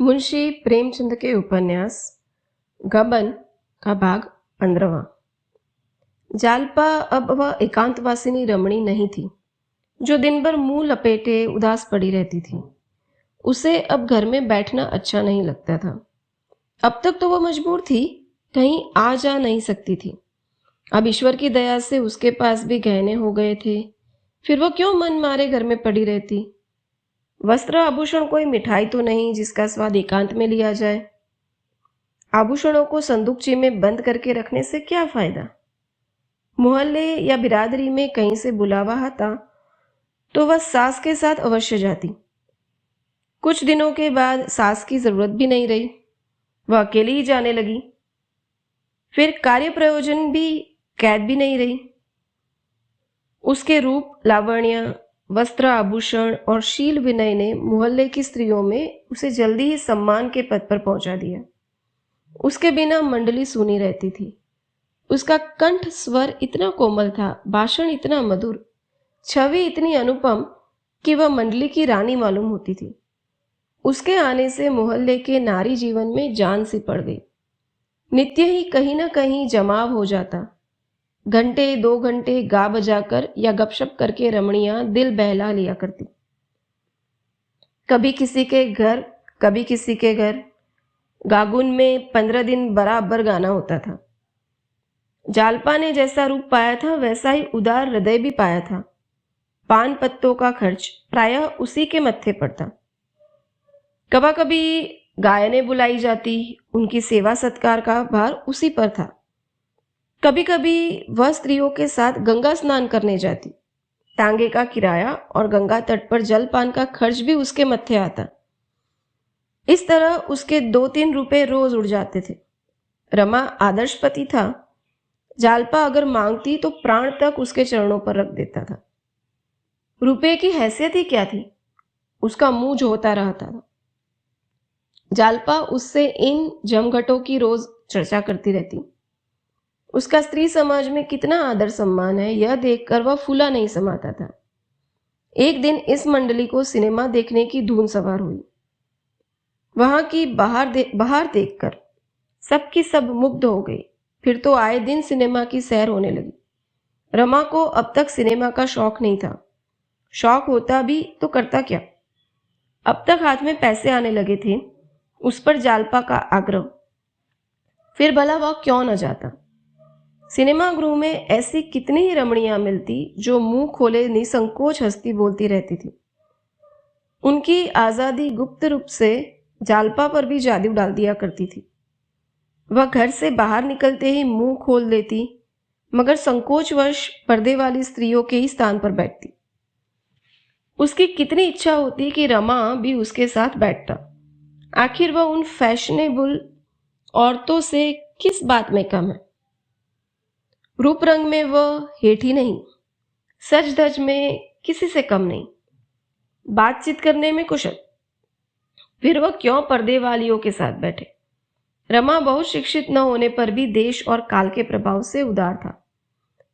मुंशी प्रेमचंद के उपन्यास गबन का भाग 15वां। जालपा अब वह एकांतवासिनी रमणी नहीं थी जो दिन भर मुंह लपेटे उदास पड़ी रहती थी। उसे अब घर में बैठना अच्छा नहीं लगता था। अब तक तो वह मजबूर थी, कहीं आ जा नहीं सकती थी। अब ईश्वर की दया से उसके पास भी गहने हो गए थे, फिर वह क्यों मन मारे घर में पड़ी रहती। वस्त्र आभूषण कोई मिठाई तो नहीं जिसका स्वाद एकांत में लिया जाए। आभूषणों को संदूकची में बंद करके रखने से क्या फायदा। मोहल्ले या बिरादरी में कहीं से बुलावा आता तो वह सास के साथ अवश्य जाती। कुछ दिनों के बाद सास की जरूरत भी नहीं रही, वह अकेली ही जाने लगी। फिर कार्य प्रयोजन भी कैद भी नहीं रही। उसके रूप, लावण्य, वस्त्र आभूषण और शील विनय ने मोहल्ले की स्त्रियों में उसे जल्दी ही सम्मान के पद पर पहुंचा दिया। उसके बिना मंडली सुनी रहती थी। उसका कंठ स्वर इतना कोमल था, भाषण इतना मधुर, छवि इतनी अनुपम कि वह मंडली की रानी मालूम होती थी। उसके आने से मोहल्ले के नारी जीवन में जान सी पड़ गई। नित्य ही कहीं ना कहीं जमाव हो जाता। घंटे 2 घंटे गा बजाकर या गपशप करके रमणियां दिल बहला लिया करती। कभी किसी के घर, कभी किसी के घर। गागुन में 15 दिन बराबर गाना होता था। जालपा ने जैसा रूप पाया था वैसा ही उदार हृदय भी पाया था। पान पत्तों का खर्च प्रायः उसी के मत्थे पड़ता। कभी कभी गायनें बुलाई जाती, उनकी सेवा सत्कार का भार उसी पर था। कभी कभी वह स्त्रियों के साथ गंगा स्नान करने जाती। तांगे का किराया और गंगा तट पर जलपान का खर्च भी उसके मत्थे आता। इस तरह उसके 2-3 रुपए रोज उड़ जाते थे। रमा आदर्श पति था। जालपा अगर मांगती तो प्राण तक उसके चरणों पर रख देता था। रुपए की हैसियत ही क्या थी, उसका मुंह जोता रहता था। जालपा उससे इन जमघटों की रोज चर्चा करती रहती। उसका स्त्री समाज में कितना आदर सम्मान है यह देखकर वह फूला नहीं समाता था। एक दिन इस मंडली को सिनेमा देखने की धुन सवार हुई। वहां की बाहर देखकर सबकी सब मुग्ध हो गई। फिर तो आए दिन सिनेमा की सैर होने लगी। रमा को अब तक सिनेमा का शौक नहीं था। शौक होता भी तो करता क्या। अब तक हाथ में पैसे आने लगे थे, उस पर जालपा का आग्रह। फिर भला वह क्यों न जाता। सिनेमा गृह में ऐसी कितनी ही रमणियां मिलती जो मुंह खोले निसंकोच हंसती बोलती रहती थी। उनकी आजादी गुप्त रूप से जालपा पर भी जादू डाल दिया करती थी। वह घर से बाहर निकलते ही मुंह खोल देती, मगर संकोचवश पर्दे वाली स्त्रियों के ही स्थान पर बैठती। उसकी कितनी इच्छा होती कि रमा भी उसके साथ बैठता। आखिर वह उन फैशनेबल औरतों से किस बात में कम है। रूप रंग में वह हेठी नहीं, सज धज में किसी से कम नहीं, बातचीत करने में कुशल। फिर वह क्यों पर्दे वालियों के साथ बैठे। रमा बहुत शिक्षित न होने पर भी देश और काल के प्रभाव से उदार था।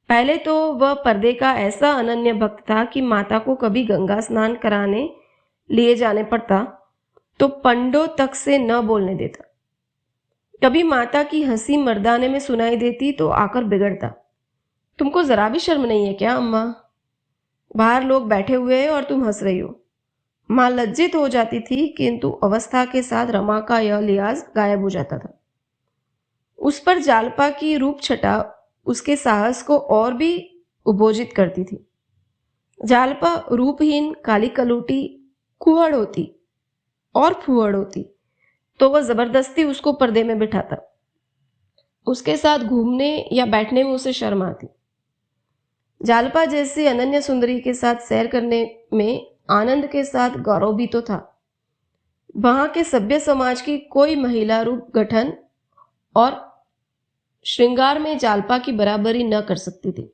पहले तो वह पर्दे का ऐसा अनन्य भक्त था कि माता को कभी गंगा स्नान कराने लिए जाने पड़ता तो पंडों तक से न बोलने देता। कभी माता की हंसी मर्दाने में सुनाई देती तो आकर बिगड़ता, तुमको जरा भी शर्म नहीं है क्या अम्मा? बाहर लोग बैठे हुए हैं और तुम हंस रही हो। मां लज्जित हो जाती थी, किंतु अवस्था के साथ रमा का यह लिहाज गायब हो जाता था। उस पर जालपा की रूप छटा उसके साहस को और भी उबोजित करती थी। जालपा रूपहीन, काली कलूटी, कुहड़ होती और फुहड़ होती तो वह जबरदस्ती उसको पर्दे में बिठाता। उसके साथ घूमने या बैठने में उसे शर्म आती। जालपा जैसी अनन्य सुंदरी के साथ सैर करने में आनंद के साथ गौरव भी तो था। वहां के सभ्य समाज की कोई महिला रूप गठन और श्रृंगार में जालपा की बराबरी न कर सकती थी।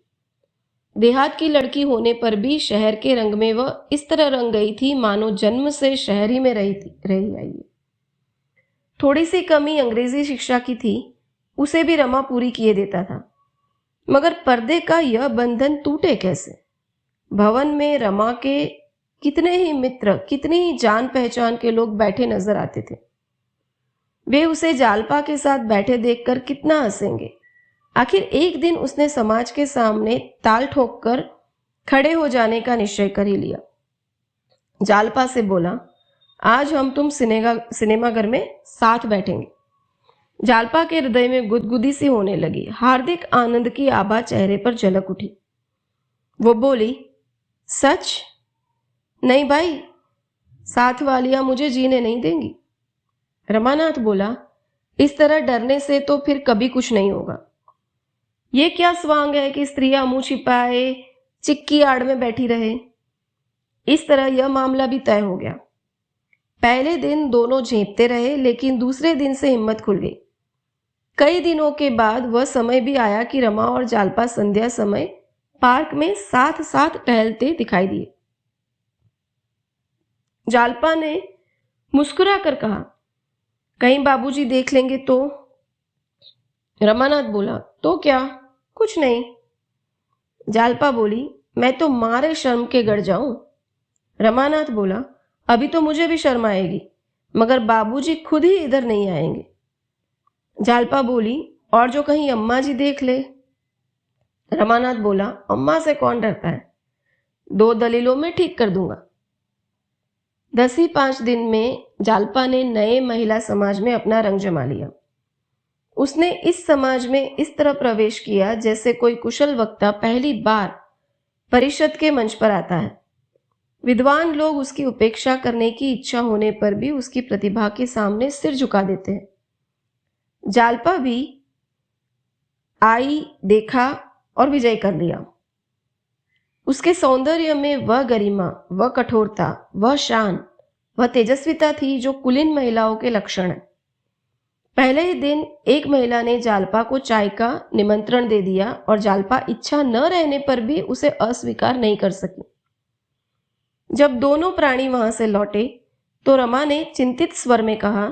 देहात की लड़की होने पर भी शहर के रंग में वह इस तरह रंग गई थी मानो जन्म से शहर ही में रही आई है। थोड़ी सी कमी अंग्रेजी शिक्षा की थी, उसे भी रमा पूरी किए देता था। मगर पर्दे का यह बंधन टूटे कैसे। भवन में रमा के कितने ही मित्र, कितनी ही जान पहचान के लोग बैठे नजर आते थे। वे उसे जालपा के साथ बैठे देखकर कितना हंसेंगे। आखिर एक दिन उसने समाज के सामने ताल ठोककर खड़े हो जाने का निश्चय कर ही लिया। जालपा से बोला, आज हम तुम सिनेमाघर में साथ बैठेंगे। जालपा के हृदय में गुदगुदी सी होने लगी। हार्दिक आनंद की आभा चेहरे पर झलक उठी। वो बोली, सच? नहीं भाई, साथ वालियां मुझे जीने नहीं देंगी। रमानाथ बोला, इस तरह डरने से तो फिर कभी कुछ नहीं होगा। ये क्या स्वांग है कि स्त्रियां मुंह छिपाए चिक्की आड़ में बैठी रहे। इस तरह यह मामला भी तय हो गया। पहले दिन दोनों झेपते रहे, लेकिन दूसरे दिन से हिम्मत खुल गई। कई दिनों के बाद वह समय भी आया कि रमा और जालपा संध्या समय पार्क में साथ साथ टहलते दिखाई दिए। जालपा ने मुस्कुरा कर कहा, कहीं बाबूजी देख लेंगे तो? रमानाथ बोला, तो क्या, कुछ नहीं। जालपा बोली, मैं तो मारे शर्म के गड़ जाऊं। रमानाथ बोला, अभी तो मुझे भी शर्म आएगी, मगर बाबूजी खुद ही इधर नहीं आएंगे। जालपा बोली, और जो कहीं अम्मा जी देख ले? रमानाथ बोला, अम्मा से कौन डरता है, 2 दलीलों में ठीक कर दूंगा। 10 ही 5 दिन में जालपा ने नए महिला समाज में अपना रंग जमा लिया। उसने इस समाज में इस तरह प्रवेश किया जैसे कोई कुशल वक्ता पहली बार परिषद के मंच पर आता है। विद्वान लोग उसकी उपेक्षा करने की इच्छा होने पर भी उसकी प्रतिभा के सामने सिर झुका देते हैं। जालपा भी आई, देखा और विजय कर लिया। उसके सौंदर्य में वह गरिमा, वह कठोरता, वह शान, वह तेजस्विता थी जो कुलीन महिलाओं के लक्षण है। पहले ही दिन एक महिला ने जालपा को चाय का निमंत्रण दे दिया और जालपा इच्छा न रहने पर भी उसे अस्वीकार नहीं कर सकी। जब दोनों प्राणी वहां से लौटे तो रमा ने चिंतित स्वर में कहा,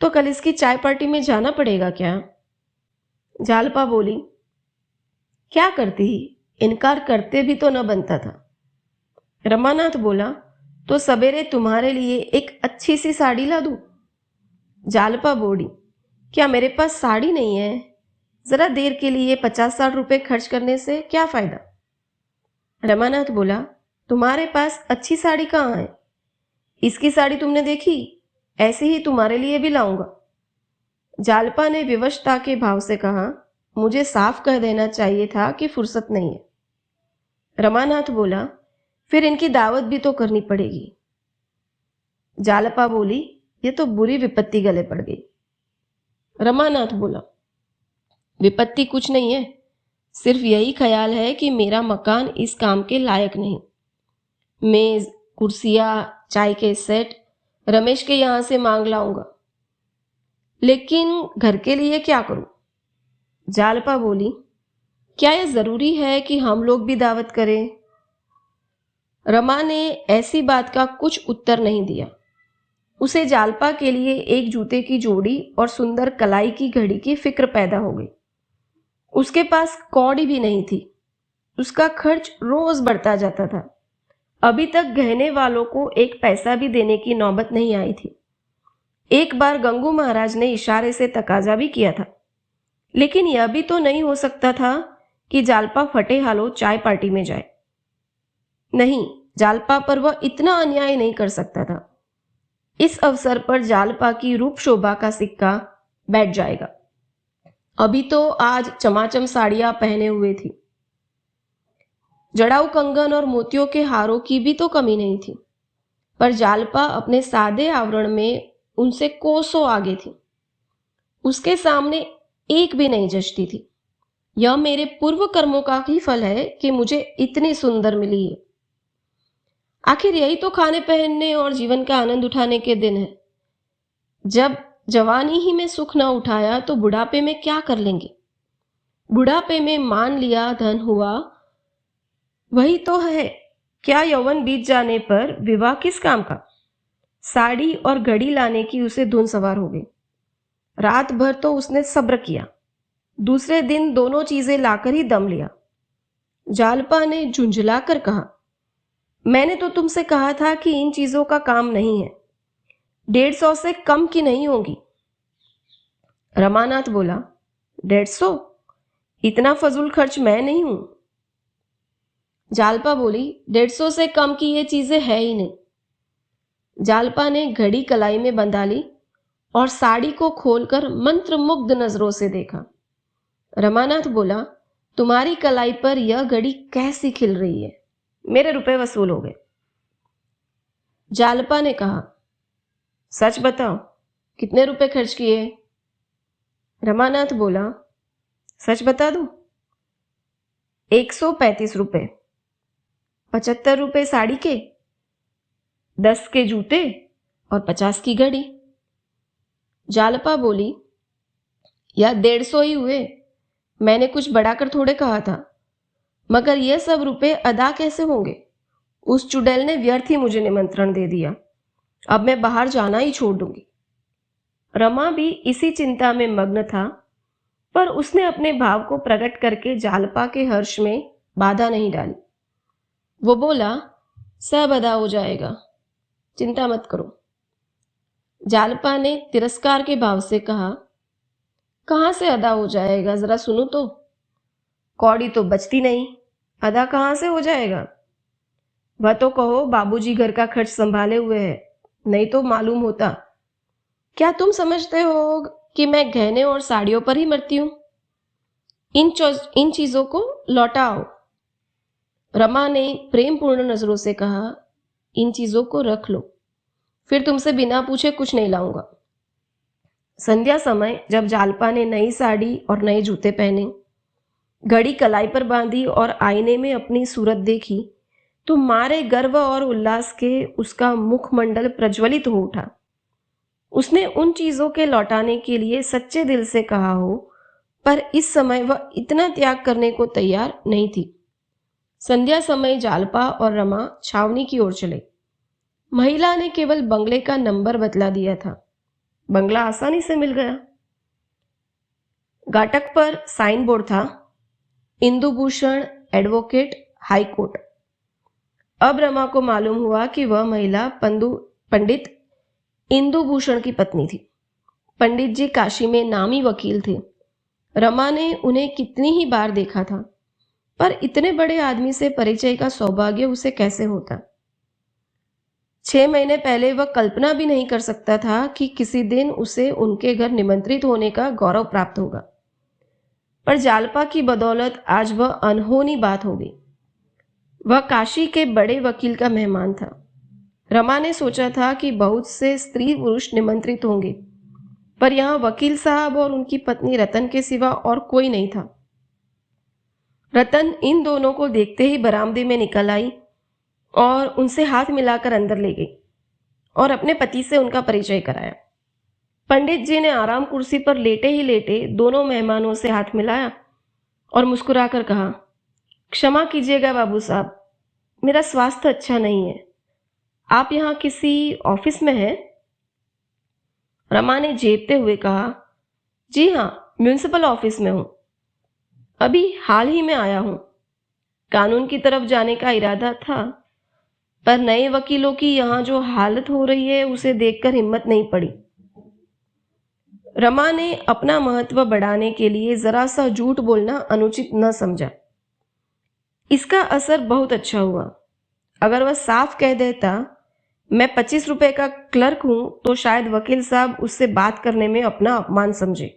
तो कल इसकी चाय पार्टी में जाना पड़ेगा क्या? जालपा बोली, क्या करती ही, इनकार करते भी तो न बनता था। रमानाथ बोला, तो सवेरे तुम्हारे लिए एक अच्छी सी साड़ी ला दूं? जालपा बोली, क्या मेरे पास साड़ी नहीं है? जरा देर के लिए 50-60 रुपए खर्च करने से क्या फायदा? रमानाथ बोला, तुम्हारे पास अच्छी साड़ी कहाँ है? इसकी साड़ी तुमने देखी? ऐसी ही तुम्हारे लिए भी लाऊंगा। जालपा ने विवशता के भाव से कहा, मुझे साफ कह देना चाहिए था कि फुर्सत नहीं है। रमानाथ बोला, फिर इनकी दावत भी तो करनी पड़ेगी। जालपा बोली, ये तो बुरी विपत्ति गले पड़ गई। रमानाथ बोला, विपत्ति कुछ नहीं है, सिर्फ यही ख्याल है कि मेरा मकान इस काम के लायक नहीं। मेज, कुर्सियां, चाय के सेट रमेश के यहां से मांग लाऊंगा, लेकिन घर के लिए क्या करूं? जालपा बोली, क्या यह जरूरी है कि हम लोग भी दावत करें? रमा ने ऐसी बात का कुछ उत्तर नहीं दिया। उसे जालपा के लिए एक जूते की जोड़ी और सुंदर कलाई की घड़ी की फिक्र पैदा हो गई। उसके पास कौड़ी भी नहीं थी। उसका खर्च रोज बढ़ता जाता था। अभी तक गहने वालों को एक पैसा भी देने की नौबत नहीं आई थी। एक बार गंगू महाराज ने इशारे से तकाजा भी किया था, लेकिन यह भी तो नहीं हो सकता था कि जालपा फटे हालों चाय पार्टी में जाए। नहीं, जालपा पर वह इतना अन्याय नहीं कर सकता था। इस अवसर पर जालपा की रूप शोभा का सिक्का बैठ जाएगा। अभी तो आज चमाचम साड़ियां पहने हुए थी। जड़ाऊ कंगन और मोतियों के हारों की भी तो कमी नहीं थी, पर जालपा अपने सादे आवरण में उनसे कोसों आगे थी। उसके सामने एक भी नहीं जचती थी। यह मेरे पूर्व कर्मों का ही फल है कि मुझे इतनी सुंदर मिली है। आखिर यही तो खाने पहनने और जीवन का आनंद उठाने के दिन है। जब जवानी ही में सुख न उठाया तो बुढ़ापे में क्या कर लेंगे? बुढ़ापे में मान लिया, धन हुआ, वही तो है। क्या यौवन बीत जाने पर विवाह किस काम का? साड़ी और घड़ी लाने की उसे धुन सवार हो गई। रात भर तो उसने सब्र किया। दूसरे दिन दोनों चीजें लाकर ही दम लिया। जालपा ने झुंझलाकर कहा, मैंने तो तुमसे कहा था कि इन चीजों का काम नहीं है। 150 से कम की नहीं होगी। रमानाथ बोला, 150? इतना फजूल खर्च मैं नहीं हूं। जालपा बोली, 150 से कम की ये चीजें है ही नहीं। जालपा ने घड़ी कलाई में बंधा ली और साड़ी को खोलकर मंत्रमुग्ध नजरों से देखा। रमानाथ बोला, तुम्हारी कलाई पर यह घड़ी कैसी खिल रही है, मेरे रुपए वसूल हो गए। जालपा ने कहा, सच बताओ, कितने रुपए खर्च किए? रमानाथ बोला, सच बता दूं? 135 रुपए। 75 रुपए साड़ी के, 10 के जूते और 50 की घड़ी। जालपा बोली, या 150 ही हुए, मैंने कुछ बढ़ाकर थोड़े कहा था। मगर यह सब रुपए अदा कैसे होंगे? उस चुड़ैल ने व्यर्थ ही मुझे निमंत्रण दे दिया। अब मैं बाहर जाना ही छोड़ दूंगी। रमा भी इसी चिंता में मग्न था, पर उसने अपने भाव को प्रकट करके जालपा के हर्ष में बाधा नहीं डाली। वो बोला, सब अदा हो जाएगा, चिंता मत करो। जालपा ने तिरस्कार के भाव से कहा, कहां से अदा हो जाएगा, जरा सुनो तो। कौड़ी तो बचती नहीं, अदा कहां से हो जाएगा? वह तो कहो बाबूजी घर का खर्च संभाले हुए है, नहीं तो मालूम होता। क्या तुम समझते हो कि मैं गहने और साड़ियों पर ही मरती हूं? इन चीजों को लौटाओ। रमा ने प्रेमपूर्ण नजरों से कहा, इन चीजों को रख लो, फिर तुमसे बिना पूछे कुछ नहीं लाऊंगा। संध्या समय जब जालपा ने नई साड़ी और नए जूते पहने, घड़ी कलाई पर बांधी और आईने में अपनी सूरत देखी, तो मारे गर्व और उल्लास के उसका मुखमंडल प्रज्वलित हो उठा। उसने उन चीजों के लौटाने के लिए सच्चे दिल से कहा हो, पर इस समय वह इतना त्याग करने को तैयार नहीं थी। संध्या समय जालपा और रमा छावनी की ओर चले। महिला ने केवल बंगले का नंबर बतला दिया था। बंगला आसानी से मिल गया। गाटक पर साइन बोर्ड था, इंदुभूषण एडवोकेट, हाई कोर्ट। अब रमा को मालूम हुआ कि वह महिला पंडित इंदुभूषण की पत्नी थी। पंडित जी काशी में नामी वकील थे। रमा ने उन्हें कितनी ही बार देखा था, पर इतने बड़े आदमी से परिचय का सौभाग्य उसे कैसे होता? 6 महीने पहले वह कल्पना भी नहीं कर सकता था कि किसी दिन उसे उनके घर निमंत्रित होने का गौरव प्राप्त होगा। पर जालपा की बदौलत आज वह अनहोनी बात हो गई। वह काशी के बड़े वकील का मेहमान था। रमा ने सोचा था कि बहुत से स्त्री पुरुष निमंत्रित होंगे, पर यहां वकील साहब और उनकी पत्नी रतन के सिवा और कोई नहीं था। रतन इन दोनों को देखते ही बरामदे में निकल आई और उनसे हाथ मिलाकर अंदर ले गई और अपने पति से उनका परिचय कराया। पंडित जी ने आराम कुर्सी पर लेटे ही लेटे दोनों मेहमानों से हाथ मिलाया और मुस्कुराकर कहा, क्षमा कीजिएगा बाबू साहब, मेरा स्वास्थ्य अच्छा नहीं है। आप यहाँ किसी ऑफिस में हैं? रमा ने झेपते हुए कहा, जी हाँ, म्यूनिसिपल ऑफिस में हूं। अभी हाल ही में आया हूं। कानून की तरफ जाने का इरादा था, पर नए वकीलों की यहाँ जो हालत हो रही है उसे देखकर हिम्मत नहीं पड़ी। रमा ने अपना महत्व बढ़ाने के लिए जरा सा झूठ बोलना अनुचित न समझा। इसका असर बहुत अच्छा हुआ। अगर वह साफ कह देता, मैं 25 रुपए का क्लर्क हूं, तो शायद वकील साहब उससे बात करने में अपना अपमान समझे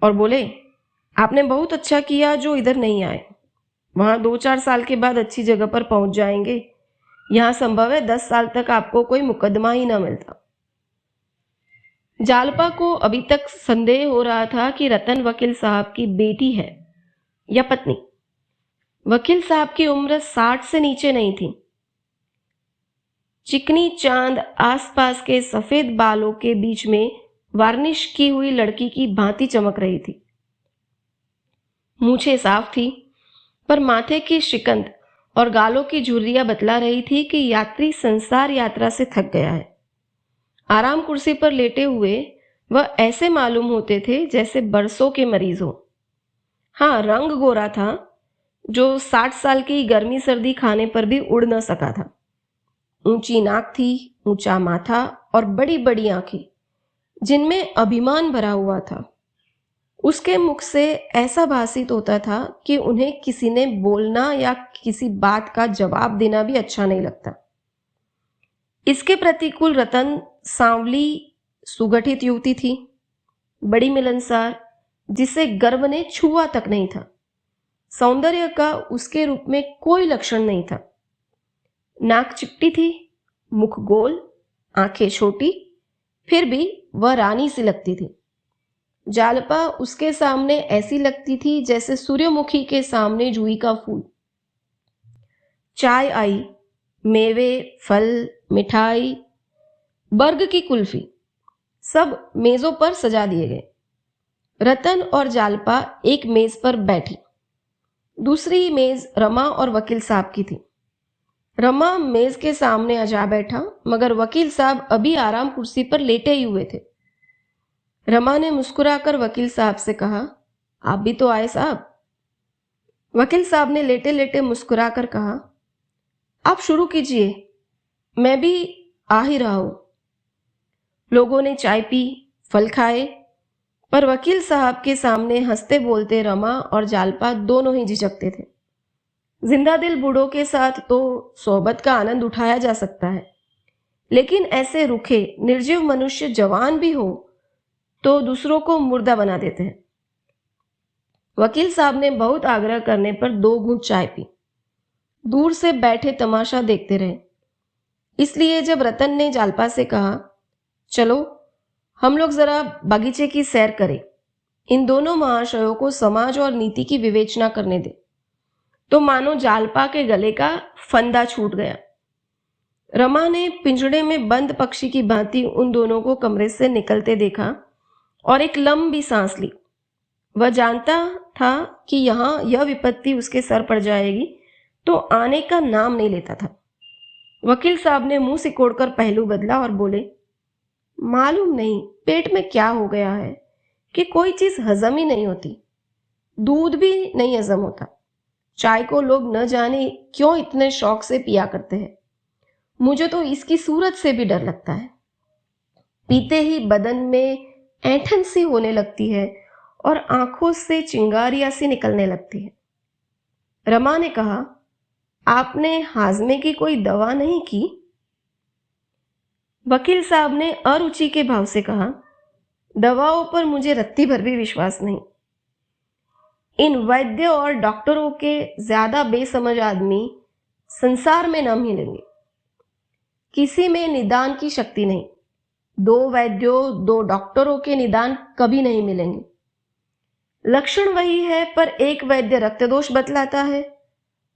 और बोले, आपने बहुत अच्छा किया जो इधर नहीं आए। वहां 2-4 साल के बाद अच्छी जगह पर पहुंच जाएंगे। यहां संभव है 10 साल तक आपको कोई मुकदमा ही ना मिलता। जालपा को अभी तक संदेह हो रहा था कि रतन वकील साहब की बेटी है या पत्नी। वकील साहब की उम्र 60 से नीचे नहीं थी। चिकनी चांद आसपास के सफेद बालों के बीच में वार्निश की हुई लड़की की भांति चमक रही थी। मूछें साफ थी, पर माथे की शिकंद और गालों की झुर्रियां बतला रही थी कि यात्री संसार यात्रा से थक गया है। आराम कुर्सी पर लेटे हुए वह ऐसे मालूम होते थे जैसे बरसों के मरीज हो। हाँ, रंग गोरा था, जो 60 साल की गर्मी सर्दी खाने पर भी उड़ न सका था। ऊंची नाक थी, ऊंचा माथा और बड़ी बड़ी आंखें। जिनमें अभिमान भरा हुआ था। उसके मुख से ऐसा भासित होता था कि उन्हें किसी ने बोलना या किसी बात का जवाब देना भी अच्छा नहीं लगता। इसके प्रतिकूल रतन सांवली सुगठित युवती थी, बड़ी मिलनसार, जिसे गर्व ने छुआ तक नहीं था। सौंदर्य का उसके रूप में कोई लक्षण नहीं था। नाक चिपटी थी, मुख गोल, आंखें छोटी, फिर भी वह रानी सी लगती थी। जालपा उसके सामने ऐसी लगती थी जैसे सूर्यमुखी के सामने जूही का फूल। चाय आई, मेवे, फल, मिठाई, बर्ग की कुल्फी, सब मेजों पर सजा दिए गए। रतन और जालपा एक मेज पर बैठी। दूसरी मेज रमा और वकील साहब की थी। रमा मेज के सामने आ जा बैठा, मगर वकील साहब अभी आराम कुर्सी पर लेटे ही हुए थे। रमा ने मुस्कुराकर वकील साहब से कहा, आप भी तो आए साहब। वकील साहब ने लेटे लेटे मुस्कुराकर कहा, आप शुरू कीजिए, मैं भी आ ही रहा हूं। लोगों ने चाय पी, फल खाए, पर वकील साहब के सामने हंसते बोलते रमा और जालपा दोनों ही झिझकते थे। जिंदा दिल बूढ़ों के साथ तो सोहबत का आनंद उठाया जा सकता है, लेकिन ऐसे रूखे निर्जीव मनुष्य जवान भी हो तो दूसरों को मुर्दा बना देते हैं। वकील साहब ने बहुत आग्रह करने पर 2 घूंट चाय पी। दूर से बैठे तमाशा देखते रहे। इसलिए जब रतन ने जालपा से कहा, चलो हम लोग जरा बगीचे की सैर करें, इन दोनों महाशयों को समाज और नीति की विवेचना करने दे, तो मानो जालपा के गले का फंदा छूट गया। रमा ने पिंजड़े में बंद पक्षी की भांति उन दोनों को कमरे से निकलते देखा और एक लंबी सांस ली। वह जानता था कि यहां यह विपत्ति उसके सर पड़ जाएगी, तो आने का नाम नहीं लेता था। वकील साहब ने मुंह सिकोड़कर पहलू बदला और बोले, मालूम नहीं पेट में क्या हो गया है कि कोई चीज हजम ही नहीं होती। दूध भी नहीं हजम होता। चाय को लोग न जाने क्यों इतने शौक से पिया करते हैं। मुझे तो इसकी सूरत से भी डर लगता है। पीते ही बदन में ऐंठन सी होने लगती है और आंखों से चिंगारियां सी निकलने लगती है। रमा ने कहा, आपने हाजमे की कोई दवा नहीं की? वकील साहब ने अरुचि के भाव से कहा, दवाओं पर मुझे रत्ती भर भी विश्वास नहीं। इन वैद्य और डॉक्टरों के ज्यादा बेसमझ आदमी संसार में न मिलेंगे। किसी में निदान की शक्ति नहीं। 2 वैद्यों 2 डॉक्टरों के निदान कभी नहीं मिलेंगे। लक्षण वही है, पर एक वैद्य रक्त दोष बतलाता है,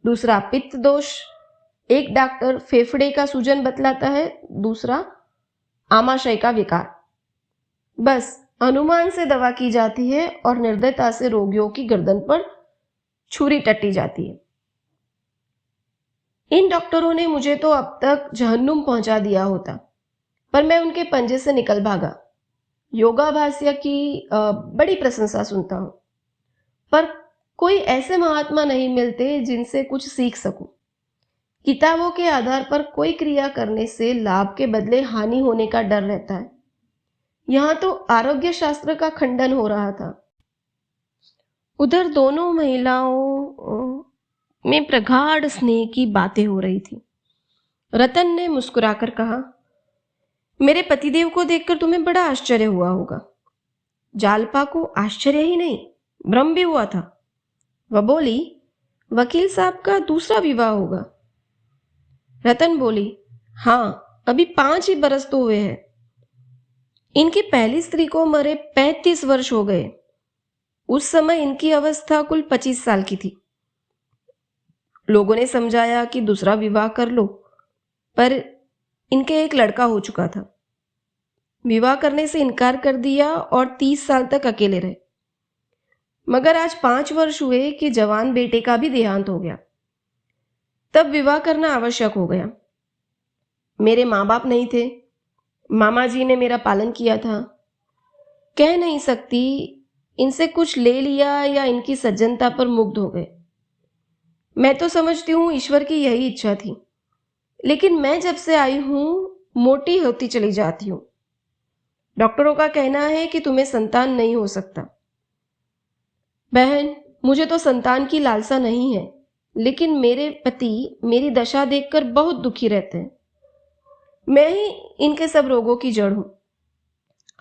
दूसरा पित्त दोष। एक डॉक्टर फेफड़े का सूजन बतलाता है, दूसरा आमाशय का विकार। बस अनुमान से दवा की जाती है और निर्दयता से रोगियों की गर्दन पर छुरी टट्टी जाती है। इन डॉक्टरों ने मुझे तो अब तक जहन्नुम पहुंचा दिया होता, पर मैं उनके पंजे से निकल भागा। योगाभास्य की बड़ी प्रशंसा सुनता हूं, पर कोई ऐसे महात्मा नहीं मिलते जिनसे कुछ सीख सकूं। किताबों के आधार पर कोई क्रिया करने से लाभ के बदले हानि होने का डर रहता है। यहां तो आरोग्य शास्त्र का खंडन हो रहा था। उधर दोनों महिलाओं में प्रगाढ़ स्नेह की बातें हो रही थी। रतन ने मुस्कुराकर कहा, मेरे पतिदेव को देखकर तुम्हें बड़ा आश्चर्य हुआ होगा। जालपा को आश्चर्य ही नहीं, भ्रम भी हुआ था। वह बोली, वकील साहब का दूसरा विवाह होगा। रतन बोली, हाँ, अभी 5 ही बरस तो हुए हैं। इनकी पहली स्त्री को मरे 35 वर्ष हो गए। उस समय इनकी अवस्था कुल 25 साल की थी। लोगों ने समझाया कि दूसरा विवाह कर लो, पर इनके एक लड़का हो चुका था। विवाह करने से इनकार कर दिया और 30 साल तक अकेले रहे। मगर आज 5 वर्ष हुए कि जवान बेटे का भी देहांत हो गया। तब विवाह करना आवश्यक हो गया। मेरे माँ बाप नहीं थे। मामा जी ने मेरा पालन किया था। कह नहीं सकती इनसे कुछ ले लिया या इनकी सज्जनता पर मुग्ध हो गए। मैं तो समझती हूँ ईश्वर की यही इच्छा थी, लेकिन मैं जब से आई हूं मोटी होती चली जाती हूँ। डॉक्टरों का कहना है कि तुम्हें संतान नहीं हो सकता। बहन, मुझे तो संतान की लालसा नहीं है, लेकिन मेरे पति मेरी दशा देखकर बहुत दुखी रहते हैं। मैं ही इनके सब रोगों की जड़ हूं।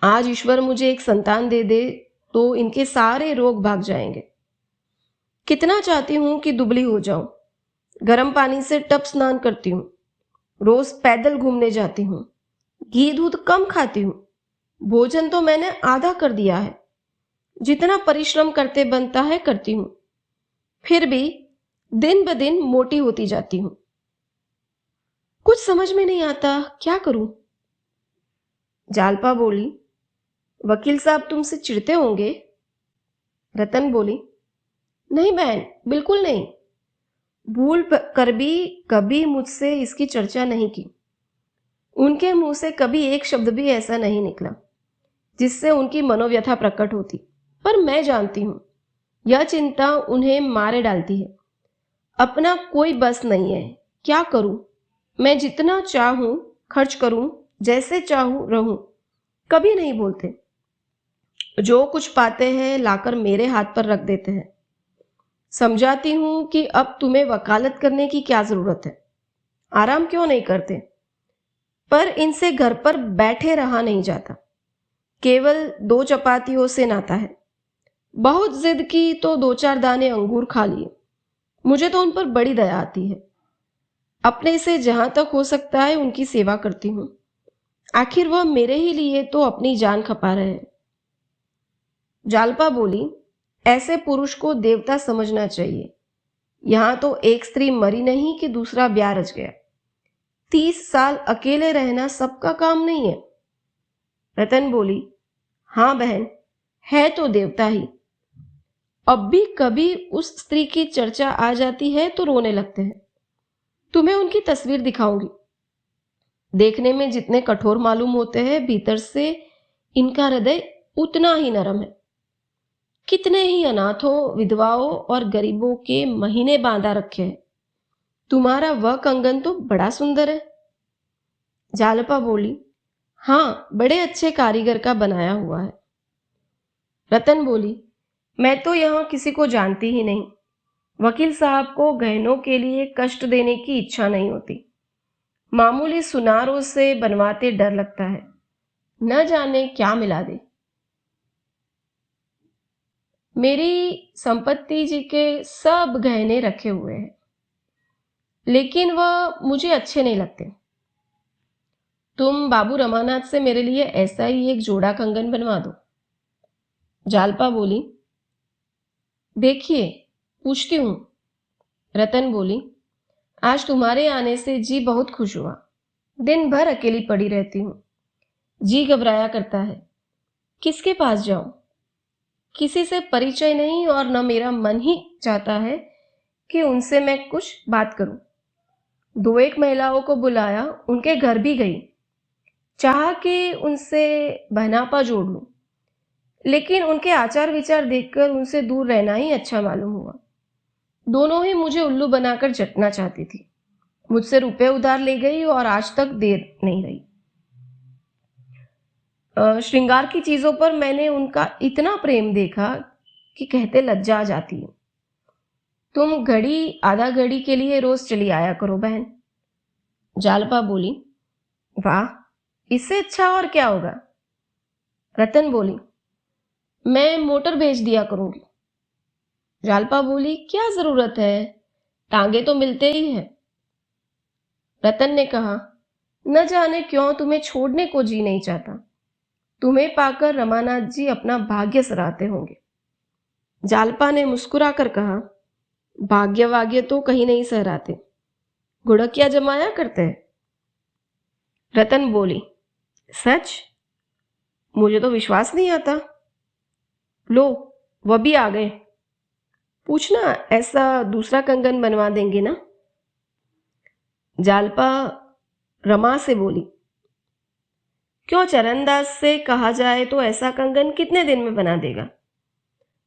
आज ईश्वर मुझे एक संतान दे दे तो इनके सारे रोग भाग जाएंगे। कितना चाहती हूं कि दुबली हो जाऊं। गर्म पानी से टप स्नान करती हूँ, रोज पैदल घूमने जाती हूँ, घी दूध कम खाती हूँ, भोजन तो मैंने आधा कर दिया है। जितना परिश्रम करते बनता है करती हूँ, फिर भी दिन ब दिन मोटी होती जाती हूँ। कुछ समझ में नहीं आता, क्या करूं? जालपा बोली, वकील साहब तुमसे चिढ़ते होंगे। रतन बोली, नहीं बहन, बिल्कुल नहीं। भूल कर भी कभी मुझसे इसकी चर्चा नहीं की। उनके मुंह से कभी एक शब्द भी ऐसा नहीं निकला जिससे उनकी मनोव्यथा प्रकट होती। पर मैं जानती हूं यह चिंता उन्हें मारे डालती है। अपना कोई बस नहीं है। क्या करूं? मैं जितना चाहूं खर्च करूं, जैसे चाहूं रहूं, कभी नहीं बोलते। जो कुछ पाते हैं लाकर मेरे हाथ पर रख देते हैं। समझाती हूं कि अब तुम्हें वकालत करने की क्या जरूरत है, आराम क्यों नहीं करते? पर इनसे घर पर बैठे रहा नहीं जाता। केवल 2 चपातियों से नाता है। बहुत जिद की तो 2-4 दाने अंगूर खा लिए। मुझे तो उन पर बड़ी दया आती है। अपने से जहां तक हो सकता है उनकी सेवा करती हूं। आखिर वह मेरे ही लिए तो अपनी जान खपा रहे हैं। जालपा बोली, ऐसे पुरुष को देवता समझना चाहिए। यहां तो एक स्त्री मरी नहीं कि दूसरा ब्याह रच गया। 30 साल अकेले रहना सबका काम नहीं है। रतन बोली, हाँ बहन, है तो देवता ही। अब भी कभी उस स्त्री की चर्चा आ जाती है तो रोने लगते हैं। तुम्हें उनकी तस्वीर दिखाऊंगी। देखने में जितने कठोर मालूम होते हैं, भीतर से इनका हृदय उतना ही नरम है। कितने ही अनाथों, विधवाओं और गरीबों के महीने बांधा रखे हैं। तुम्हारा वह कंगन तो बड़ा सुंदर है। जालपा बोली, हाँ, बड़े अच्छे कारीगर का बनाया हुआ है। रतन बोली, मैं तो यहां किसी को जानती ही नहीं। वकील साहब को गहनों के लिए कष्ट देने की इच्छा नहीं होती। मामूली सुनारों से बनवाते डर लगता है, न जाने क्या मिला दे। मेरी संपत्ति जी के सब गहने रखे हुए हैं, लेकिन वह मुझे अच्छे नहीं लगते। तुम बाबू रमानाथ से मेरे लिए ऐसा ही एक जोड़ा कंगन बनवा दो। जालपा बोली, देखिए, पूछती हूं। रतन बोली, आज तुम्हारे आने से जी बहुत खुश हुआ। दिन भर अकेली पड़ी रहती हूं। जी घबराया करता है। किसके पास जाऊं? किसी से परिचय नहीं और न मेरा मन ही चाहता है कि उनसे मैं कुछ बात करूं। 2-1 महिलाओं को बुलाया, उनके घर भी गई। चाहा कि उनसे बहनापा जोड़ लूं, लेकिन उनके आचार विचार देखकर उनसे दूर रहना ही अच्छा मालूम हुआ। दोनों ही मुझे उल्लू बनाकर जटना चाहती थी। मुझसे रुपए उधार ले गई और आज तक दे नहीं रही। श्रृंगार की चीजों पर मैंने उनका इतना प्रेम देखा कि कहते लज्जा आ जाती है। तुम घड़ी आधा घड़ी के लिए रोज चली आया करो बहन। जालपा बोली, वाह, इससे अच्छा और क्या होगा? रतन बोली, मैं मोटर भेज दिया करूंगी। जालपा बोली, क्या जरूरत है, टांगे तो मिलते ही हैं। रतन ने कहा, न जाने क्यों तुम्हें छोड़ने को जी नहीं चाहता। तुम्हें पाकर रमानाथ जी अपना भाग्य सराहते होंगे। जालपा ने मुस्कुराकर कहा, भाग्य वाग्य तो कहीं नहीं सहराते, गुड़किया जमाया करते हैं। रतन बोली, सच? मुझे तो विश्वास नहीं आता। लो, वह भी आ गए। पूछना, ऐसा दूसरा कंगन बनवा देंगे ना? जालपा रमा से बोली, क्यों, चरणदास से कहा जाए तो ऐसा कंगन कितने दिन में बना देगा?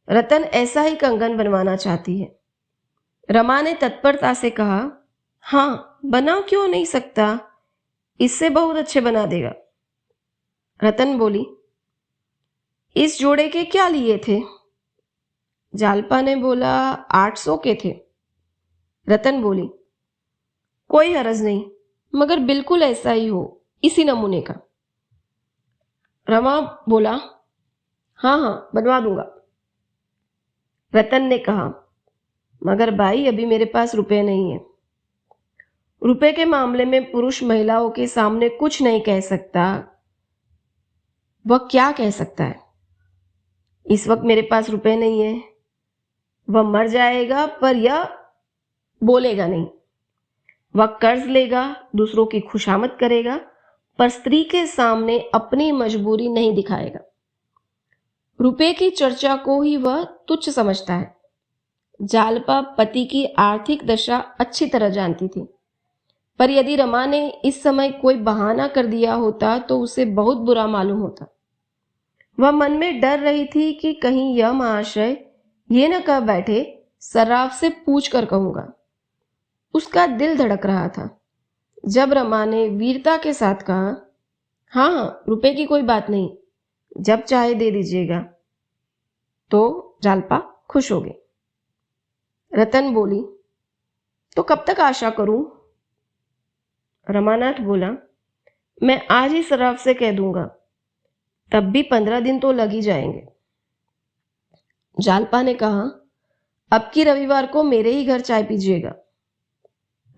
रतन ऐसा ही कंगन बनवाना चाहती है। रमा ने तत्परता से कहा, हाँ, बना क्यों नहीं सकता, इससे बहुत अच्छे बना देगा। रतन बोली, इस जोड़े के क्या लिए थे? जालपा ने बोला, 800 के थे। रतन बोली, कोई हरज नहीं, मगर बिल्कुल ऐसा ही हो, इसी नमूने का। रमा बोला, हाँ हाँ बनवा दूंगा। रतन ने कहा, मगर भाई अभी मेरे पास रुपए नहीं है। रुपए के मामले में पुरुष महिलाओं के सामने कुछ नहीं कह सकता। वह क्या कह सकता है? इस वक्त मेरे पास रुपए नहीं है। वह मर जाएगा पर यह बोलेगा नहीं। वह कर्ज लेगा, दूसरों की खुशामद करेगा, पर स्त्री के सामने अपनी मजबूरी नहीं दिखाएगा। रुपए की चर्चा को ही वह तुच्छ समझता है। जालपा पति की आर्थिक दशा अच्छी तरह जानती थी, पर यदि रमा ने इस समय कोई बहाना कर दिया होता तो उसे बहुत बुरा मालूम होता। वह मन में डर रही थी कि कहीं यह महाशय ये न कह बैठे, सर्राफ से पूछ कर कहूंगा। उसका दिल धड़क रहा था। जब रमा ने वीरता के साथ कहा, हाँ हाँ रुपए की कोई बात नहीं, जब चाहे दे दीजिएगा, तो जालपा खुश हो गई। रतन बोली, तो कब तक आशा करूं? रमानाथ बोला, मैं आज ही सर्राफ से कह दूंगा, तब भी 15 दिन तो लग ही जाएंगे। जालपा ने कहा, अब की रविवार को मेरे ही घर चाय पीजिएगा।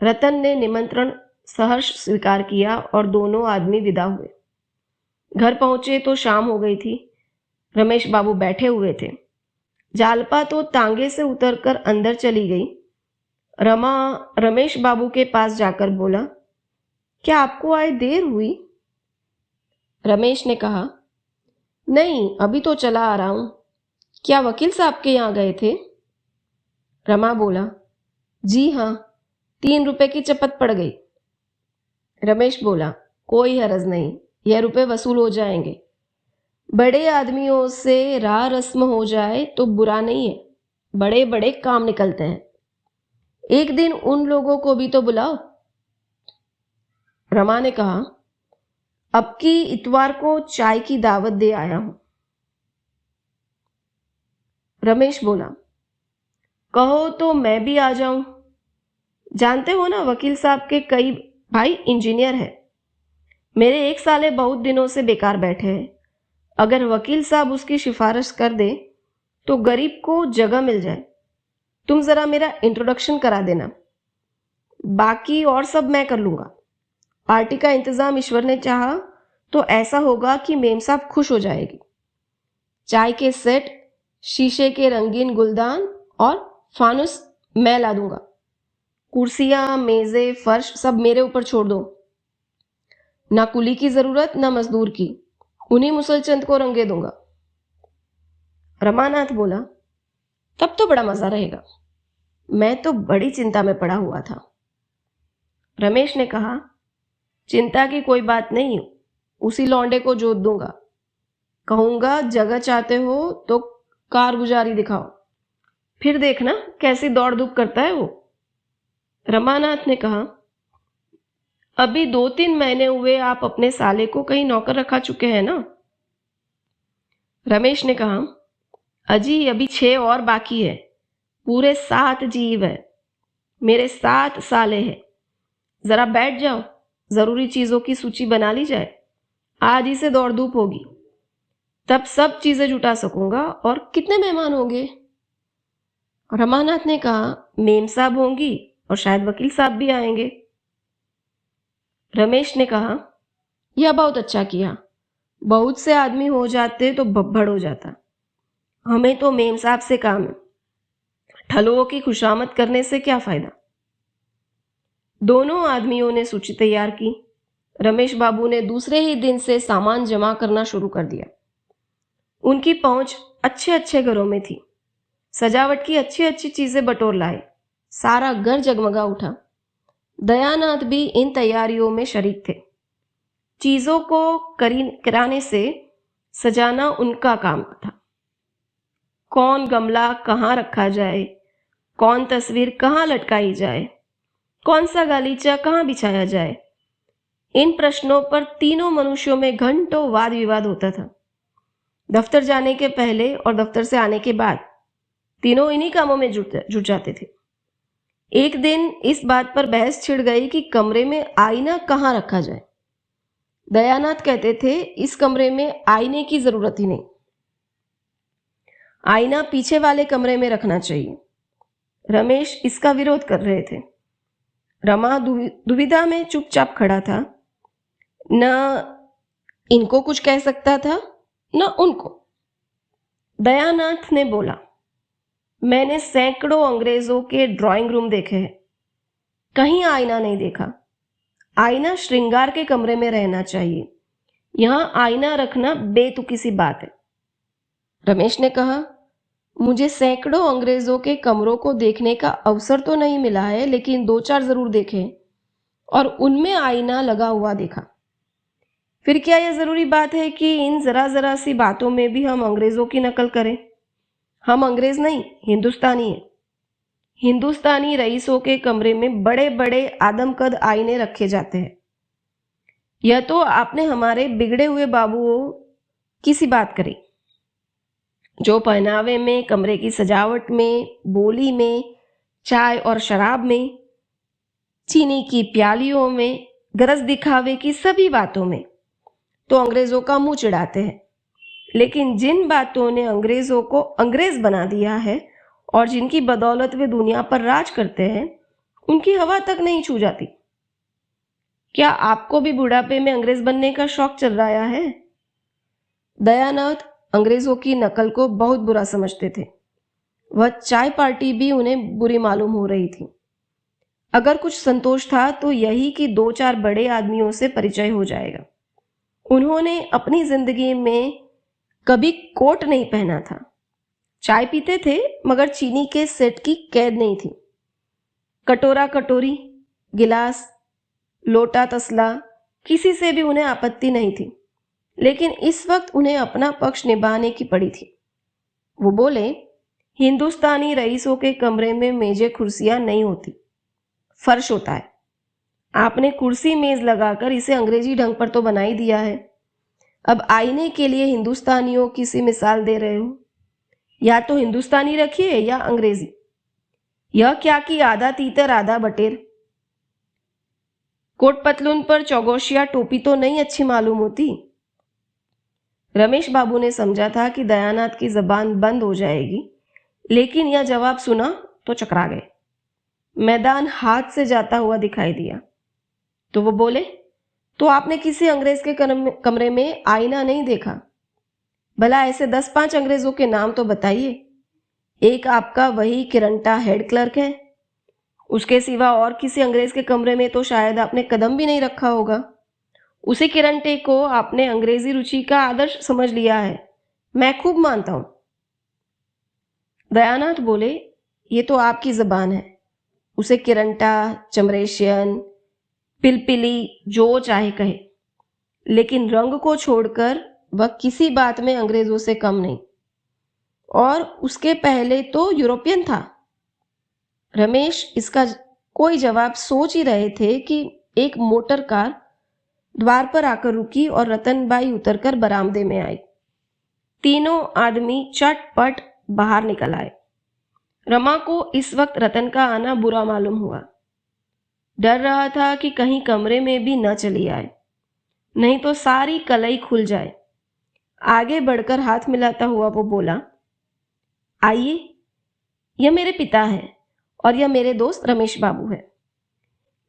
रतन ने निमंत्रण सहर्ष स्वीकार किया और दोनों आदमी विदा हुए। घर पहुंचे तो शाम हो गई थी। रमेश बाबू बैठे हुए थे। जालपा तो तांगे से उतरकर अंदर चली गई। रमा रमेश बाबू के पास जाकर बोला, क्या आपको आए देर हुई? रमेश ने कहा, नहीं अभी तो चला आ रहा हूं। क्या वकील साहब के यहां गए थे? रमा बोला, जी हाँ, 3 रुपए की चपत पड़ गई। रमेश बोला, कोई हरज नहीं, यह रुपए वसूल हो जाएंगे। बड़े आदमियों से राह रस्म हो जाए तो बुरा नहीं है, बड़े बड़े काम निकलते हैं। एक दिन उन लोगों को भी तो बुलाओ। रमा ने कहा, अब की इतवार को चाय की दावत दे आया हूं। रमेश बोला, कहो तो मैं भी आ जाऊं। जानते हो ना, वकील साहब के कई भाई इंजीनियर हैं। मेरे एक साले बहुत दिनों से बेकार बैठे हैं। अगर वकील साहब उसकी सिफारिश कर दे तो गरीब को जगह मिल जाए। तुम जरा मेरा इंट्रोडक्शन करा देना, बाकी और सब मैं कर लूंगा। पार्टी का इंतजाम ईश्वर ने चाहा तो ऐसा होगा कि मेम साहब खुश हो जाएगी। चाय के सेट, शीशे के रंगीन गुलदान और फानुस मैं ला दूंगा। कुर्सियां, मेजे, फर्श सब मेरे ऊपर छोड़ दो। ना कुली की जरूरत ना मजदूर की, उन्हीं मुसलचंद को रंगे दूंगा। रमानाथ बोला, तब तो बड़ा मजा रहेगा। मैं तो बड़ी चिंता में पड़ा हुआ था। रमेश ने कहा, चिंता की कोई बात नहीं, उसी लौंडे को जोत दूंगा। कहूंगा जगह चाहते हो तो कारगुजारी दिखाओ, फिर देखना कैसी दौड़ धूप करता है वो। रमानाथ ने कहा, अभी 2-3 महीने हुए आप अपने साले को कहीं नौकर रखा चुके हैं ना? रमेश ने कहा, अजी अभी 6 और बाकी है, पूरे 7 जीव है, मेरे 7 साले हैं। जरा बैठ जाओ, जरूरी चीजों की सूची बना ली जाए। आज ही से दौड़ धूप होगी, तब सब चीजें जुटा सकूंगा। और कितने मेहमान होंगे? रमानाथ ने कहा, मेम साहब होंगी और शायद वकील साहब भी आएंगे। रमेश ने कहा, यह बहुत अच्छा किया, बहुत से आदमी हो जाते तो भब्बड़ हो जाता। हमें तो मेम साहब से काम है, ठलों की खुशामद करने से क्या फायदा। दोनों आदमियों ने सूची तैयार की। रमेश बाबू ने दूसरे ही दिन से सामान जमा करना शुरू कर दिया। उनकी पहुंच अच्छे अच्छे घरों में थी। सजावट की अच्छी अच्छी चीजें बटोर लाए। सारा घर जगमगा उठा। दयानाथ भी इन तैयारियों में शरीक थे। चीजों को कराने से सजाना उनका काम था। कौन गमला कहाँ रखा जाए, कौन तस्वीर कहाँ लटकाई जाए, कौन सा गालीचा कहाँ बिछाया जाए, इन प्रश्नों पर तीनों मनुष्यों में घंटों वाद विवाद होता था। दफ्तर जाने के पहले और दफ्तर से आने के बाद तीनों इन्हीं कामों में जुट जाते थे। एक दिन इस बात पर बहस छिड़ गई कि कमरे में आईना कहाँ रखा जाए। दयानाथ कहते थे इस कमरे में आईने की जरूरत ही नहीं, आईना पीछे वाले कमरे में रखना चाहिए। रमेश इसका विरोध कर रहे थे। रमा दुविधा में चुपचाप खड़ा था, न इनको कुछ कह सकता था न उनको। दयानाथ ने बोला, मैंने सैकड़ों अंग्रेजों के ड्राइंग रूम देखे हैं, कहीं आईना नहीं देखा। आईना श्रृंगार के कमरे में रहना चाहिए, यहां आईना रखना बेतुकी सी बात है। रमेश ने कहा, मुझे सैकड़ों अंग्रेजों के कमरों को देखने का अवसर तो नहीं मिला है, लेकिन 2-4 जरूर देखे और उनमें आईना लगा हुआ देखा। फिर क्या यह जरूरी बात है कि इन जरा जरा सी बातों में भी हम अंग्रेजों की नकल करें? हम अंग्रेज नहीं, हिंदुस्तानी हैं। हिंदुस्तानी रईसों के कमरे में बड़े बड़े आदमकद आईने रखे जाते हैं। यह तो आपने हमारे बिगड़े हुए बाबुओं की सी बात करी, जो पहनावे में, कमरे की सजावट में, बोली में, चाय और शराब में, चीनी की प्यालियों में, गरज दिखावे की सभी बातों में तो अंग्रेजों का मुंह चिढ़ाते हैं। लेकिन जिन बातों ने अंग्रेजों को अंग्रेज बना दिया है और जिनकी बदौलत वे दुनिया पर राज करते हैं, उनकी हवा तक नहीं छू जाती। क्या आपको भी बुढ़ापे में अंग्रेज बनने का शौक चल रहा है? दयानाथ अंग्रेजों की नकल को बहुत बुरा समझते थे। वह चाय पार्टी भी उन्हें बुरी मालूम हो रही थी। अगर कुछ संतोष था तो यही कि 2-4 बड़े आदमियों से परिचय हो जाएगा। उन्होंने अपनी जिंदगी में कभी कोट नहीं पहना था। चाय पीते थे मगर चीनी के सेट की कैद नहीं थी। कटोरा कटोरी, गिलास, लोटा, तसला, किसी से भी उन्हें आपत्ति नहीं थी। लेकिन इस वक्त उन्हें अपना पक्ष निभाने की पड़ी थी। वो बोले, हिंदुस्तानी रईसों के कमरे में मेजें कुर्सियां नहीं होती, फर्श होता है। आपने कुर्सी मेज लगाकर इसे अंग्रेजी ढंग पर तो बना ही दिया है। अब आईने के लिए हिंदुस्तानियों की सी मिसाल दे रहे हो। या तो हिंदुस्तानी रखिए या अंग्रेजी। यह क्या कि आधा तीतर आधा बटेर। कोट पतलून पर चौगोशिया टोपी तो नहीं अच्छी मालूम होती। रमेश बाबू ने समझा था कि दयानाथ की जबान बंद हो जाएगी, लेकिन यह जवाब सुना तो चकरा गए। मैदान हाथ से जाता हुआ दिखाई दिया तो वो बोले, तो आपने किसी अंग्रेज के कमरे में आईना नहीं देखा? भला ऐसे 10-5 अंग्रेजों के नाम तो बताइए। एक आपका वही किरंटा हेड क्लर्क है, उसके सिवा और किसी अंग्रेज के कमरे में तो शायद आपने कदम भी नहीं रखा होगा। उसी किरंटे को आपने अंग्रेजी रुचि का आदर्श समझ लिया है, मैं खूब मानता हूं। दयानाथ बोले, ये तो आपकी जबान है। उसे किरंटा, चमरेशियन, पिलपिली जो चाहे कहे, लेकिन रंग को छोड़कर वह किसी बात में अंग्रेजों से कम नहीं, और उसके पहले तो यूरोपियन था। रमेश इसका कोई जवाब सोच ही रहे थे कि एक मोटर कार द्वार पर आकर रुकी और रतनबाई उतरकर बरामदे में आई। तीनों आदमी चटपट बाहर निकल आए। रमा को इस वक्त रतन का आना बुरा मालूम हुआ। डर रहा था कि कहीं कमरे में भी न चली आए, नहीं तो सारी कलई खुल जाए। आगे बढ़कर हाथ मिलाता हुआ वो बोला, आइए, यह मेरे पिता हैं और यह मेरे दोस्त रमेश बाबू है।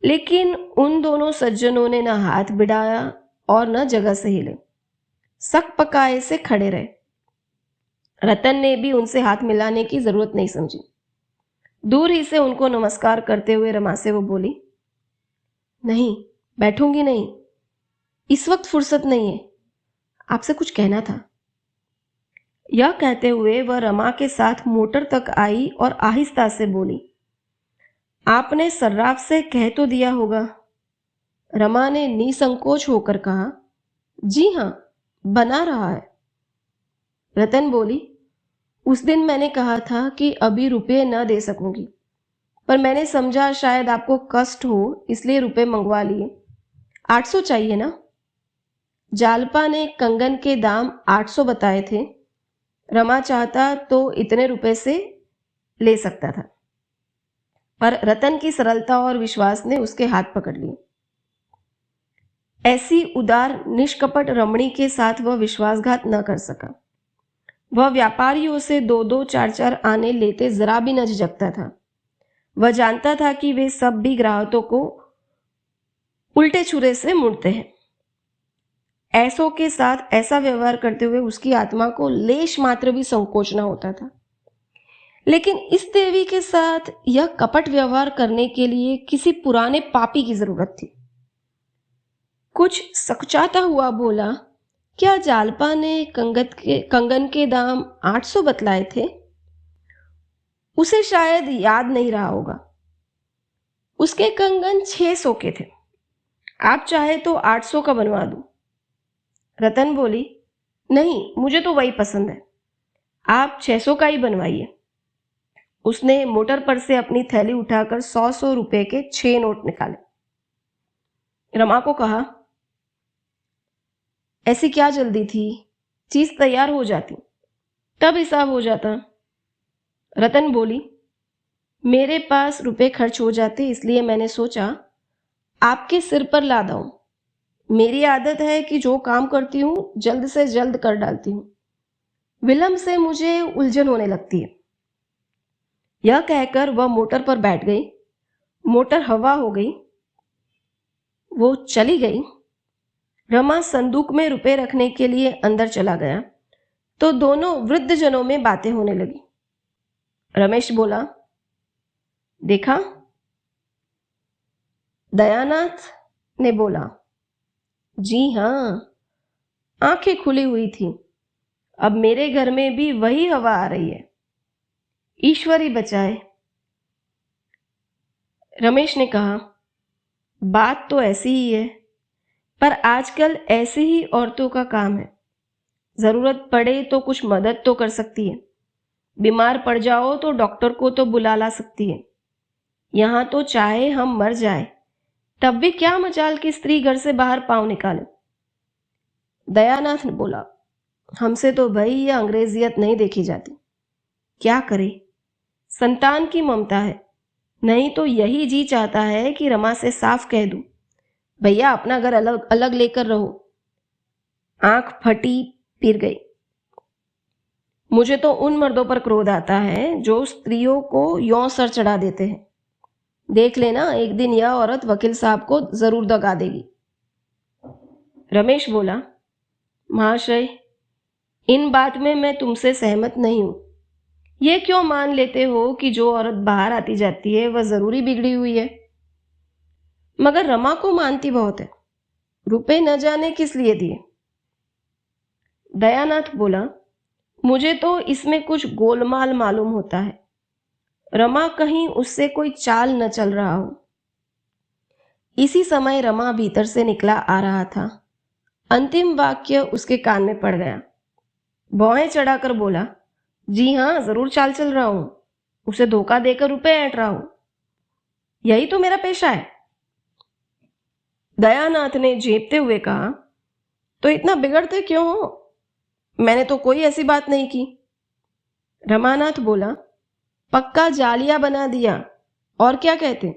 लेकिन उन दोनों सज्जनों ने न हाथ बढ़ाया और न जगह से हिले, सक पकाए से खड़े रहे। रतन ने भी उनसे हाथ मिलाने की जरूरत नहीं समझी। दूर ही से उनको नमस्कार करते हुए रमा से वो बोली, नहीं, बैठूंगी नहीं, इस वक्त फुर्सत नहीं है, आपसे कुछ कहना था। यह कहते हुए वह रमा के साथ मोटर तक आई और आहिस्ता से बोली, आपने सर्राफ से कह तो दिया होगा। रमा ने निसंकोच होकर कहा, जी हां, बना रहा है। रतन बोली, उस दिन मैंने कहा था कि अभी रुपये न दे सकूंगी, पर मैंने समझा शायद आपको कष्ट हो, इसलिए रुपये मंगवा लिए। 800 चाहिए ना? जालपा ने कंगन के दाम 800 बताए थे। रमा चाहता तो इतने रुपए से ले सकता था, पर रतन की सरलता और विश्वास ने उसके हाथ पकड़ लिए। ऐसी उदार निष्कपट रमणी के साथ वह विश्वासघात न कर सका। वह व्यापारियों से 2-2, 4-4 आने लेते जरा भी न झिझकता था। वह जानता था कि वे सब भी ग्राहकों को उल्टे छुरे से मुड़ते हैं। ऐसों के साथ ऐसा व्यवहार करते हुए उसकी आत्मा को लेश मात्र भी संकोच न होता था। लेकिन इस देवी के साथ यह कपट व्यवहार करने के लिए किसी पुराने पापी की जरूरत थी। कुछ सकुचाता हुआ बोला, क्या जालपा ने कंगन के दाम 800 बतलाए थे? उसे शायद याद नहीं रहा होगा। उसके कंगन 600 के थे। आप चाहे तो 800 का बनवा दूं। रतन बोली, नहीं, मुझे तो वही पसंद है। आप 600 का ही बनवाइए। उसने मोटर पर से अपनी थैली उठाकर 100-100 रुपए के 6 नोट निकाले। रमा को कहा, ऐसी क्या जल्दी थी, चीज तैयार हो जाती तब हिसाब हो जाता। रतन बोली, मेरे पास रुपए खर्च हो जाते इसलिए मैंने सोचा आपके सिर पर ला दूं। मेरी आदत है कि जो काम करती हूँ जल्द से जल्द कर डालती हूँ। विलंब से मुझे उलझन होने लगती है। यह कहकर वह मोटर पर बैठ गई। मोटर हवा हो गई। वो चली गई। रमा संदूक में रुपए रखने के लिए अंदर चला गया तो दोनों वृद्ध जनों में बातें होने लगी। रमेश बोला, देखा? दयानाथ ने बोला, जी हाँ। आंखें खुली हुई थी। अब मेरे घर में भी वही हवा आ रही है। ईश्वर ही बचाए। रमेश ने कहा, बात तो ऐसी ही है, पर आजकल ऐसी ही औरतों का काम है। जरूरत पड़े तो कुछ मदद तो कर सकती है। बीमार पड़ जाओ तो डॉक्टर को तो बुला ला सकती है। यहां तो चाहे हम मर जाए तब भी क्या मजाल की स्त्री घर से बाहर पांव निकाले। दयानाथ ने बोला, हमसे तो भाई यह अंग्रेजियत नहीं देखी जाती। क्या करे, संतान की ममता है। नहीं तो यही जी चाहता है कि रमा से साफ कह दूं, भैया अपना घर अलग अलग लेकर रहो। आंख फटी फिर गई। मुझे तो उन मर्दों पर क्रोध आता है जो स्त्रियों को यों सर चढ़ा देते हैं। देख लेना, एक दिन यह औरत वकील साहब को जरूर दगा देगी। रमेश बोला, महाशय, इन बात में मैं तुमसे सहमत नहीं हूं। ये क्यों मान लेते हो कि जो औरत बाहर आती जाती है वह जरूरी बिगड़ी हुई है? मगर रमा को मानती बहुत है। रुपए न जाने किस लिए दिए। दयानाथ बोला, मुझे तो इसमें कुछ गोलमाल मालूम होता है। रमा कहीं उससे कोई चाल न चल रहा हो। इसी समय रमा भीतर से निकला आ रहा था। अंतिम वाक्य उसके कान में पड़ गया। भौहें चढ़ाकर बोला, जी हाँ, जरूर चाल चल रहा हूं। उसे धोखा देकर रुपए ऐंठ रहा हूं। यही तो मेरा पेशा है। दयानाथ ने झेपते हुए कहा, तो इतना बिगड़ते क्यों हो? मैंने तो कोई ऐसी बात नहीं की। रमानाथ बोला, पक्का जालिया बना दिया। और क्या कहते?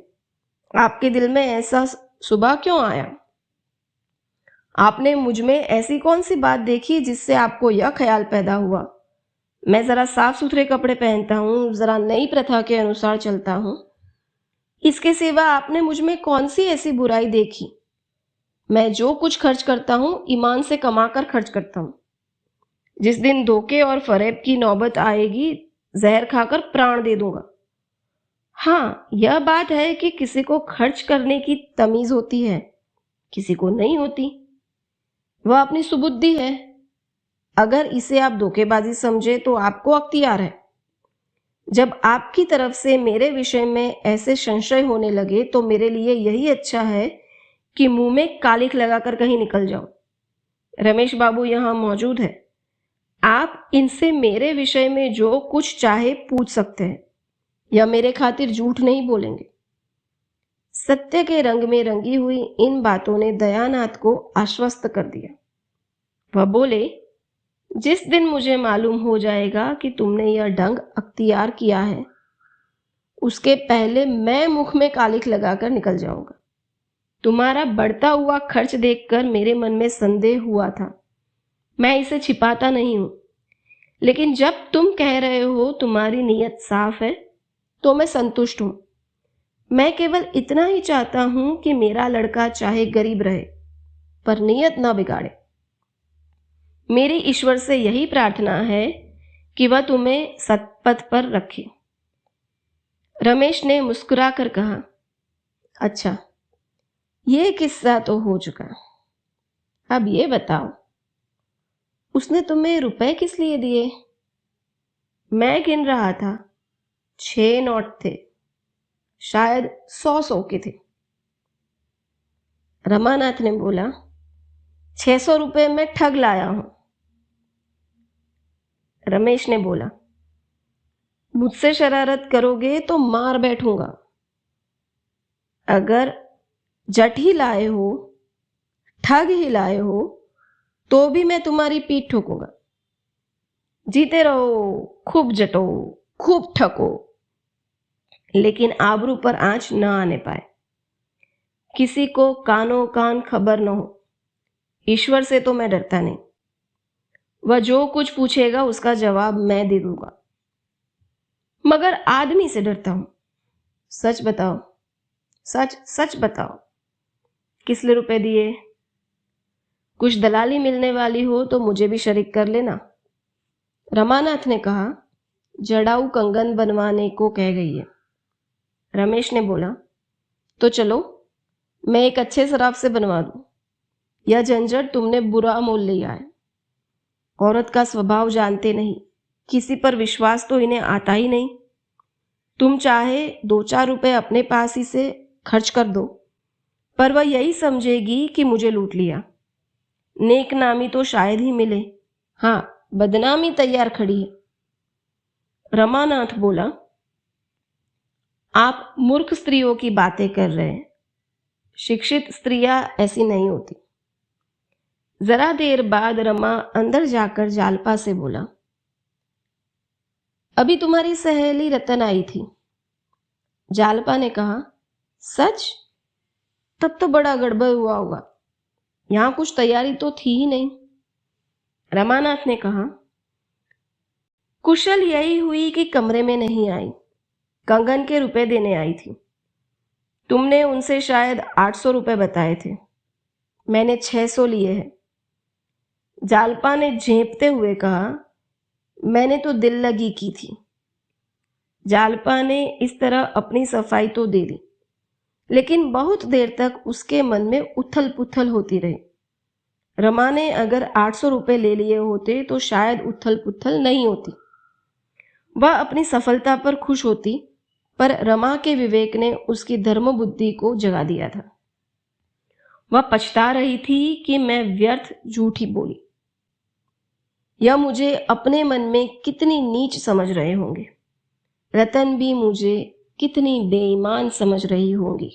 आपके दिल में ऐसा सुबह क्यों आया? आपने मुझ में ऐसी कौन सी बात देखी जिससे आपको यह ख्याल पैदा हुआ? मैं जरा साफ सुथरे कपड़े पहनता हूं, जरा नई प्रथा के अनुसार चलता हूं। इसके सिवा आपने मुझ में कौन सी ऐसी बुराई देखी? मैं जो कुछ खर्च करता हूं ईमान से कमाकर खर्च करता हूं। जिस दिन धोखे और फरेब की नौबत आएगी, जहर खाकर प्राण दे दूंगा। हाँ, यह बात है कि किसी को खर्च करने की तमीज होती है, किसी को नहीं होती। वह अपनी सुबुद्धि है। अगर इसे आप धोखेबाजी समझे तो आपको अख्तियार है। जब आपकी तरफ से मेरे विषय में ऐसे संशय होने लगे तो मेरे लिए यही अच्छा है कि मुंह में कालिख लगाकर कहीं निकल जाओ। रमेश बाबू यहां मौजूद है। आप इनसे मेरे विषय में जो कुछ चाहे पूछ सकते हैं। या मेरे खातिर झूठ नहीं बोलेंगे। सत्य के रंग में रंगी हुई इन बातों ने दयानाथ को आश्वस्त कर दिया। वह बोले, जिस दिन मुझे मालूम हो जाएगा कि तुमने यह ढंग अख्तियार किया है, उसके पहले मैं मुख में कालिख लगाकर निकल जाऊंगा। तुम्हारा बढ़ता हुआ खर्च देखकर मेरे मन में संदेह हुआ था। मैं इसे छिपाता नहीं हूं, लेकिन जब तुम कह रहे हो तुम्हारी नीयत साफ है, तो मैं संतुष्ट हूं। मैं केवल इतना ही चाहता हूं कि मेरा लड़का चाहे गरीब रहे, पर नीयत ना बिगाड़े। मेरी ईश्वर से यही प्रार्थना है कि वह तुम्हें सत्पथ पर रखे। रमेश ने मुस्कुराकर कहा, अच्छा, ये किस्सा तो हो चुका। अब ये बताओ, उसने तुम्हें रुपए किस लिए दिए? मैं गिन रहा था, 6 नोट थे, शायद 100 के थे। रमानाथ ने बोला, 600 रुपए मैं ठग लाया हूं। रमेश ने बोला, मुझसे शरारत करोगे तो मार बैठूंगा। अगर जट ही लाए हो, ठग ही लाए हो, तो भी मैं तुम्हारी पीठ ठोकूंगा। जीते रहो, खूब जटो, खूब ठको, लेकिन आबरू पर आंच न आने पाए। किसी को कानो कान खबर न हो। ईश्वर से तो मैं डरता नहीं। वह जो कुछ पूछेगा उसका जवाब मैं दे दूंगा, मगर आदमी से डरता हूं। सच बताओ, सच सच बताओ, किस लिए रुपए दिए? कुछ दलाली मिलने वाली हो तो मुझे भी शरीक कर लेना। रमानाथ ने कहा, जड़ाऊ कंगन बनवाने को कह गई है। रमेश ने बोला, तो चलो, मैं एक अच्छे शराब से बनवा दूं। यह झंझट तुमने बुरा मोल लिया है। औरत का स्वभाव जानते नहीं, किसी पर विश्वास तो इन्हें आता ही नहीं। तुम चाहे 2-4 रुपए अपने पास ही से खर्च कर दो, पर वह यही समझेगी कि मुझे लूट लिया। नेक नामी तो शायद ही मिले, हाँ, बदनामी तैयार खड़ी है। रमानाथ बोला, आप मूर्ख स्त्रियों की बातें कर रहे हैं। शिक्षित स्त्रियां ऐसी नहीं होती। जरा देर बाद रमा अंदर जाकर जालपा से बोला, अभी तुम्हारी सहेली रतन आई थी। जालपा ने कहा, सच? तब तो बड़ा गड़बड़ हुआ होगा। यहां कुछ तैयारी तो थी ही नहीं। रमानाथ ने कहा, कुशल यही हुई कि कमरे में नहीं आई, कंगन के रुपए देने आई थी। तुमने उनसे शायद 800 रुपए बताए थे, मैंने 600 लिए हैं। जालपा ने झेंपते हुए कहा, मैंने तो दिल लगी की थी। जालपा ने इस तरह अपनी सफाई तो दे दी, लेकिन बहुत देर तक उसके मन में उथल पुथल होती रही। रमा ने अगर 800 रुपए ले लिए होते तो शायद उथल पुथल नहीं होती। वह अपनी सफलता पर खुश होती, पर रमा के विवेक ने उसकी धर्म बुद्धि को जगा दिया था। वह पछता रही थी कि मैं व्यर्थ झूठी बोली। यह मुझे अपने मन में कितनी नीच समझ रहे होंगे। रतन भी मुझे कितनी बेईमान समझ रही होंगी।